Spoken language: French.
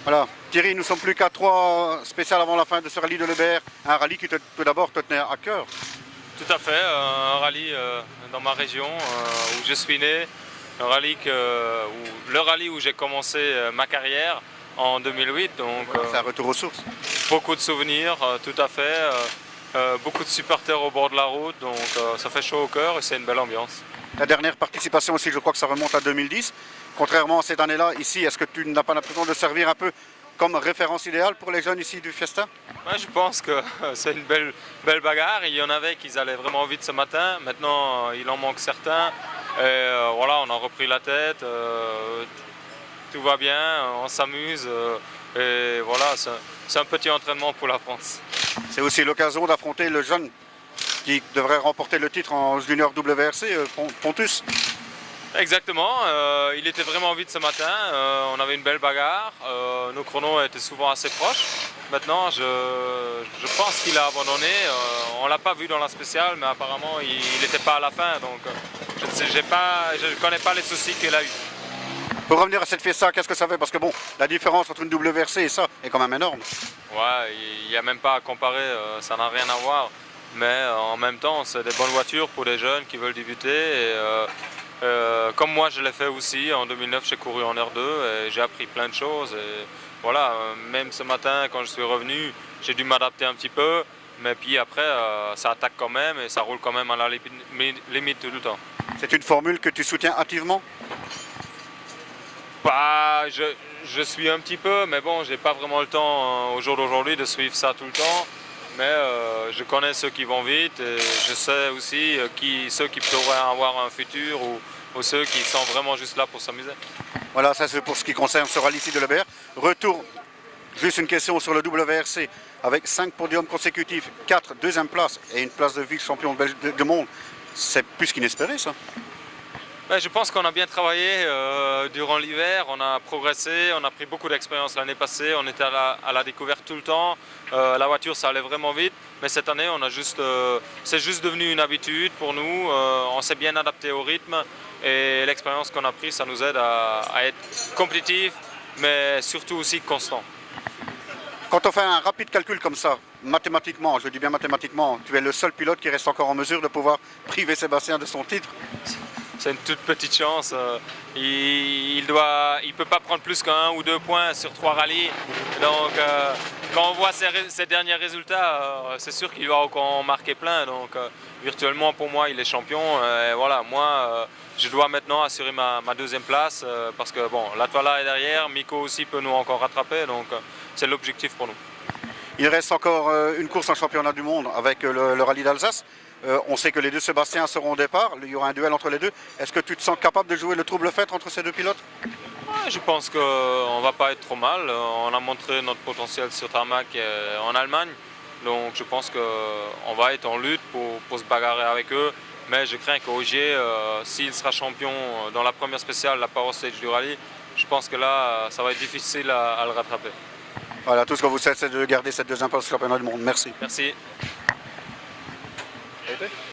Voilà. Thierry, nous sommes plus qu'à 3 spéciales avant la fin de ce rallye de Lebert. Un rallye qui tout d'abord te tenait à cœur. Tout à fait, un rallye dans ma région où je suis né, le rallye où j'ai commencé ma carrière en 2008. Donc c'est un retour aux sources. beaucoup de souvenirs, tout à fait, beaucoup de supporters au bord de la route, donc ça fait chaud au cœur et c'est une belle ambiance. La dernière participation aussi, je crois que ça remonte à 2010. Contrairement à cette année-là, ici, est-ce que tu n'as pas l'impression de servir un peu comme référence idéale pour les jeunes ici du Fiesta? Ouais, je pense que c'est une belle bagarre. Il y en avait qui allaient vraiment vite ce matin. Maintenant, il en manque certains. Et voilà, on a repris la tête. Tout va bien, on s'amuse. Et voilà, c'est un petit entraînement pour la France. C'est aussi l'occasion d'affronter le jeune qui devrait remporter le titre en junior WRC, Pontus. Exactement, il était vraiment vite ce matin, on avait une belle bagarre, nos chronos étaient souvent assez proches. Maintenant, je pense qu'il a abandonné, on ne l'a pas vu dans la spéciale, mais apparemment il n'était pas à la fin, donc je ne connais pas les soucis qu'il a eu. Pour revenir à cette Fiesta, qu'est-ce que ça fait? Parce que bon, la différence entre une WRC et ça est quand même énorme. Ouais, il n'y a même pas à comparer, ça n'a rien à voir, mais en même temps, c'est des bonnes voitures pour les jeunes qui veulent débuter. Et, comme moi je l'ai fait aussi, en 2009 j'ai couru en R2 et j'ai appris plein de choses. Et voilà, même ce matin quand je suis revenu, j'ai dû m'adapter un petit peu, mais puis après ça attaque quand même et ça roule quand même à la limite tout le temps. C'est une formule que tu soutiens activement? Bah, je suis un petit peu, mais bon, j'ai pas vraiment le temps au jour d'aujourd'hui de suivre ça tout le temps. Mais je connais ceux qui vont vite et je sais aussi ceux qui pourraient avoir un futur ou ceux qui sont vraiment juste là pour s'amuser. Voilà, ça c'est pour ce qui concerne ce rallye-ci de Lebert. Retour, juste une question sur le WRC. Avec 5 podiums consécutifs, 4 deuxième places et une place de vice-champion du monde, c'est plus qu'inespéré ça. Je pense qu'on a bien travaillé durant l'hiver, on a progressé, on a pris beaucoup d'expérience l'année passée, on était à la découverte tout le temps, la voiture ça allait vraiment vite, mais cette année c'est juste devenu une habitude pour nous, on s'est bien adapté au rythme et l'expérience qu'on a prise ça nous aide à être compétitif mais surtout aussi constant. Quand on fait un rapide calcul comme ça, mathématiquement, je dis bien mathématiquement, tu es le seul pilote qui reste encore en mesure de pouvoir priver Sébastien de son titre. C'est une toute petite chance. Il peut pas prendre plus qu'un ou 2 points sur 3 rallyes. Donc quand on voit ses derniers résultats, c'est sûr qu'il va encore en marquer plein. Donc virtuellement pour moi il est champion. Et voilà, moi je dois maintenant assurer ma deuxième place parce que bon, la Toala est derrière, Miko aussi peut nous encore rattraper. Donc c'est l'objectif pour nous. Il reste encore une course en championnat du monde avec le rallye d'Alsace. On sait que les deux Sébastien seront au départ, il y aura un duel entre les deux. Est-ce que tu te sens capable de jouer le trouble fête entre ces deux pilotes? Ouais, je pense qu'on ne va pas être trop mal. On a montré notre potentiel sur tarmac en Allemagne. Donc je pense qu'on va être en lutte pour se bagarrer avec eux. Mais je crains qu'Ogier, s'il sera champion dans la première spéciale, la Power Stage du rallye, je pense que là, ça va être difficile à le rattraper. Voilà, tout ce que vous faites, c'est de garder cette deuxième place au championnat du monde. Merci. Merci.